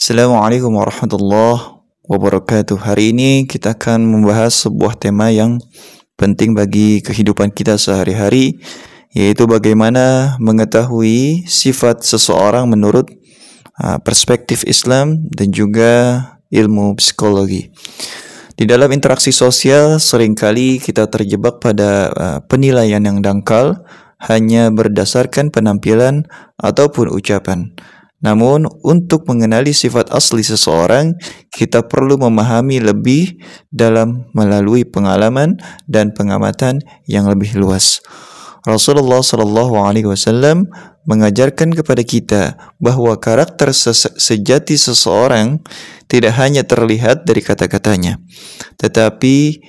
Assalamualaikum warahmatullahi wabarakatuh. Hari ini kita akan membahas sebuah tema yang penting bagi kehidupan kita sehari-hari, yaitu bagaimana mengetahui sifat seseorang menurut perspektif Islam dan juga ilmu psikologi. Di dalam interaksi sosial, seringkali kita terjebak pada penilaian yang dangkal hanya berdasarkan penampilan ataupun ucapan. Namun, untuk mengenali sifat asli seseorang, kita perlu memahami lebih dalam melalui pengalaman dan pengamatan yang lebih luas. Rasulullah SAW mengajarkan kepada kita bahwa karakter sejati seseorang tidak hanya terlihat dari kata-katanya, tetapi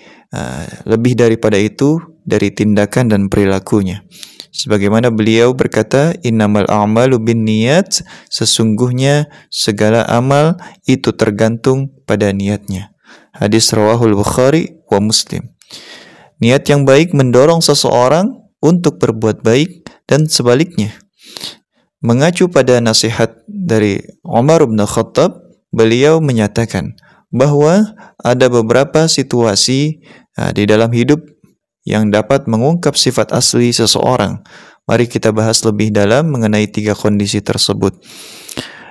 lebih daripada itu dari tindakan dan perilakunya. Sebagaimana beliau berkata, innamal a'malu binniyat, sesungguhnya segala amal itu tergantung pada niatnya. Hadis rawahul Bukhari wa Muslim. Niat yang baik mendorong seseorang untuk berbuat baik dan sebaliknya. Mengacu pada nasihat dari Umar bin Khattab, beliau menyatakan bahwa ada beberapa situasi di dalam hidup yang dapat mengungkap sifat asli seseorang. Mari kita bahas lebih dalam mengenai 3 kondisi tersebut.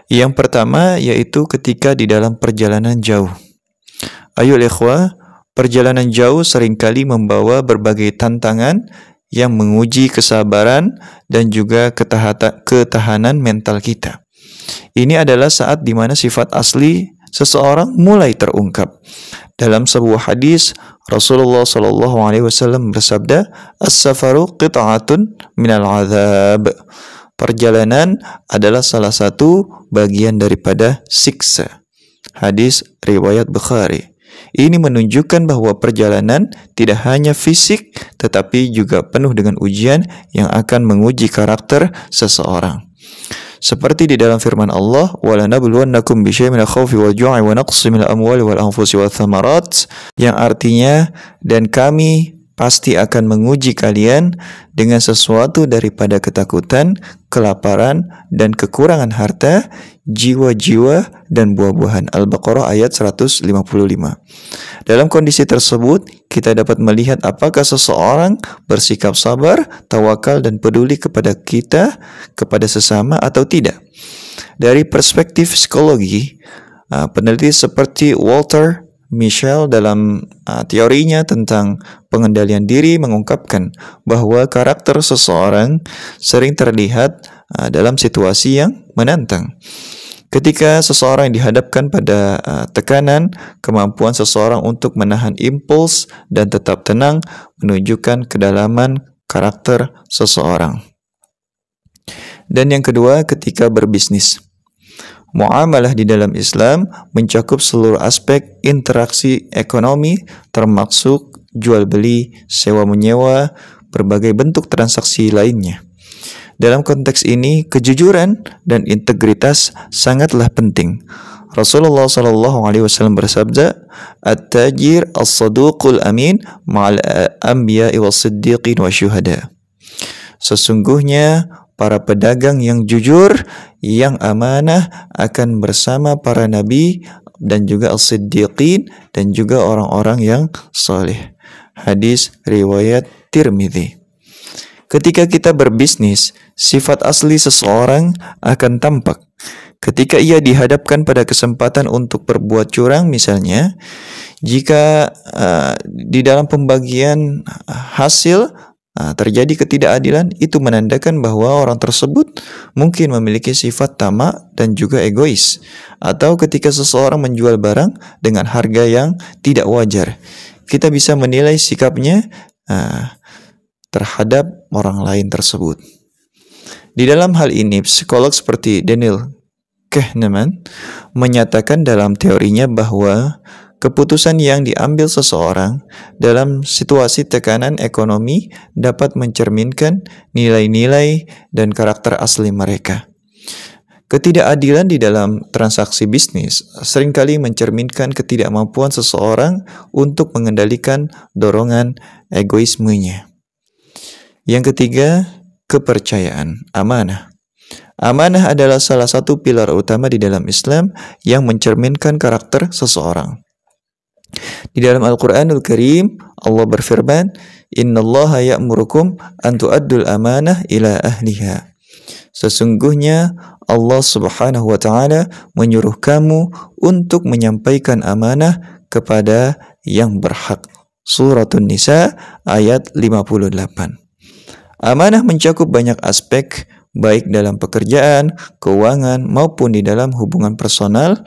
Yang pertama yaitu ketika di dalam perjalanan jauh. Ayol ikhwah, perjalanan jauh seringkali membawa berbagai tantangan yang menguji kesabaran dan juga ketahanan mental kita. Ini adalah saat di mana sifat asli seseorang mulai terungkap. Dalam sebuah hadis, Rasulullah SAW bersabda, "As-safaru qit'atun minal azab." Perjalanan adalah salah satu bagian daripada siksa. Hadis riwayat Bukhari. Ini menunjukkan bahwa perjalanan tidak hanya fisik, tetapi juga penuh dengan ujian yang akan menguji karakter seseorang. Seperti di dalam firman Allah, وَلَنَبْلُوَنَّكُمْ بِشَيْءٍ مِنَ الْخَوْفِ وَالْجُوعِ وَنَقْصٍ مِنَ الْأَمْوَالِ وَالْأَنْفُسِ وَالثَّمَرَاتِ, yang artinya, dan kami pasti akan menguji kalian dengan sesuatu daripada ketakutan, kelaparan, dan kekurangan harta, jiwa-jiwa, dan buah-buahan. Al-Baqarah ayat 155. Dalam kondisi tersebut, kita dapat melihat apakah seseorang bersikap sabar, tawakal, dan peduli kepada kita, kepada sesama, atau tidak. Dari perspektif psikologi, peneliti seperti Walter Mischel dalam teorinya tentang pengendalian diri mengungkapkan bahwa karakter seseorang sering terlihat dalam situasi yang menantang. Ketika seseorang dihadapkan pada tekanan, kemampuan seseorang untuk menahan impuls dan tetap tenang menunjukkan kedalaman karakter seseorang. Dan yang kedua, ketika berbisnis. Muamalah di dalam Islam mencakup seluruh aspek interaksi ekonomi, termasuk jual beli, sewa menyewa, berbagai bentuk transaksi lainnya. Dalam konteks ini, kejujuran dan integritas sangatlah penting. Rasulullah SAW bersabda, "At-tajir as-saduqul amin ma'al anbiya'i was-siddiqin wa syuhada." Sesungguhnya para pedagang yang jujur, yang amanah akan bersama para nabi dan juga as-siddiqin dan juga orang-orang yang saleh. Hadis riwayat Tirmidzi. Ketika kita berbisnis, sifat asli seseorang akan tampak. Ketika ia dihadapkan pada kesempatan untuk berbuat curang misalnya, jika di dalam pembagian hasil terjadi ketidakadilan, itu menandakan bahwa orang tersebut mungkin memiliki sifat tamak dan juga egois. Atau ketika seseorang menjual barang dengan harga yang tidak wajar, kita bisa menilai sikapnya terhadap orang lain tersebut. Di dalam hal ini, psikolog seperti Daniel Kahneman menyatakan dalam teorinya bahwa keputusan yang diambil seseorang dalam situasi tekanan ekonomi dapat mencerminkan nilai-nilai dan karakter asli mereka. Ketidakadilan di dalam transaksi bisnis seringkali mencerminkan ketidakmampuan seseorang untuk mengendalikan dorongan egoismenya. Yang ketiga, kepercayaan, amanah. Amanah adalah salah satu pilar utama di dalam Islam yang mencerminkan karakter seseorang. Di dalam Al-Quranul Karim, Allah berfirman, "Innallaha ya'murukum an tu'addul amanah ila ahliha." Sesungguhnya Allah Subhanahu wa taala menyuruh kamu untuk menyampaikan amanah kepada yang berhak. Suratun Nisa ayat 58. Amanah mencakup banyak aspek, baik dalam pekerjaan, keuangan, maupun di dalam hubungan personal.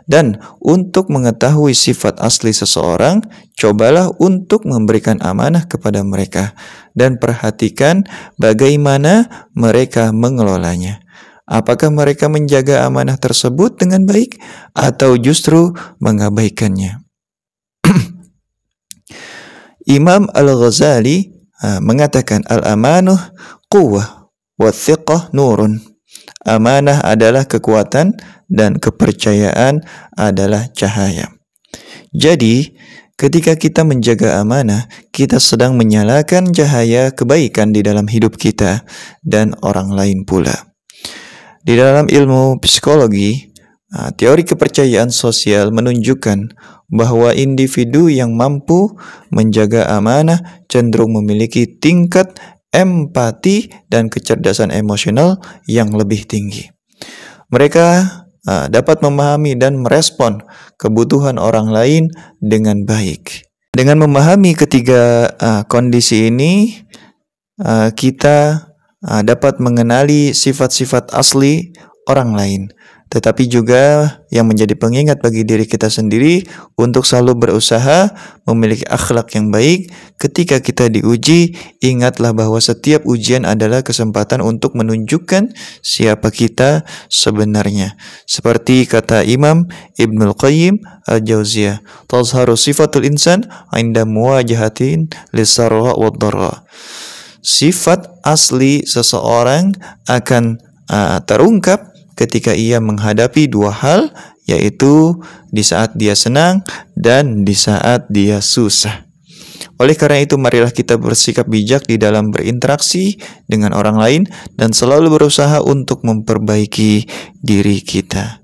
Dan untuk mengetahui sifat asli seseorang, cobalah untuk memberikan amanah kepada mereka dan perhatikan bagaimana mereka mengelolanya. Apakah mereka menjaga amanah tersebut dengan baik atau justru mengabaikannya? Imam Al-Ghazali mengatakan, al-amanuh quwwah wa thiqah nurun. Amanah adalah kekuatan dan kepercayaan adalah cahaya. Jadi, ketika kita menjaga amanah, kita sedang menyalakan cahaya kebaikan di dalam hidup kita dan orang lain pula. Di dalam ilmu psikologi, teori kepercayaan sosial menunjukkan bahwa individu yang mampu menjaga amanah cenderung memiliki tingkat empati dan kecerdasan emosional yang lebih tinggi. Mereka dapat memahami dan merespon kebutuhan orang lain dengan baik. Dengan memahami ketiga kondisi ini, kita dapat mengenali sifat-sifat asli orang lain, tetapi juga yang menjadi pengingat bagi diri kita sendiri untuk selalu berusaha memiliki akhlak yang baik. Ketika kita diuji, ingatlah bahwa setiap ujian adalah kesempatan untuk menunjukkan siapa kita sebenarnya. Seperti kata Imam Ibnul Qayyim Al-Jauziyah, "Tazharu sifatul insan 'inda muwajahatin lis-sarra wad-dharra." Sifat asli seseorang akan terungkap ketika ia menghadapi dua hal, yaitu di saat dia senang dan di saat dia susah. Oleh karena itu, marilah kita bersikap bijak di dalam berinteraksi dengan orang lain dan selalu berusaha untuk memperbaiki diri kita.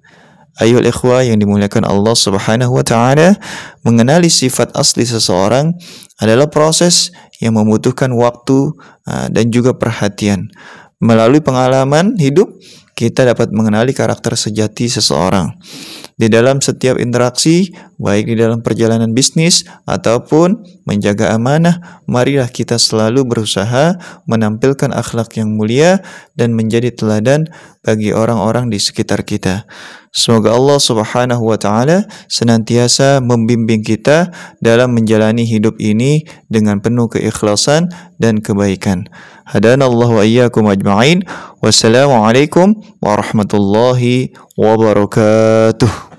Ayol ikhwah yang dimuliakan Allah Subhanahu wa taala, mengenali sifat asli seseorang adalah proses yang membutuhkan waktu dan juga perhatian. Melalui pengalaman hidup, kita dapat mengenali karakter sejati seseorang. Di dalam setiap interaksi, baik di dalam perjalanan bisnis ataupun menjaga amanah, marilah kita selalu berusaha menampilkan akhlak yang mulia dan menjadi teladan bagi orang-orang di sekitar kita. Semoga Allah Subhanahu wa taala senantiasa membimbing kita dalam menjalani hidup ini dengan penuh keikhlasan dan kebaikan. Hadanallahu wa iyyakum ajma'in. Wassalamualaikum warahmatullahi wabarakatuh.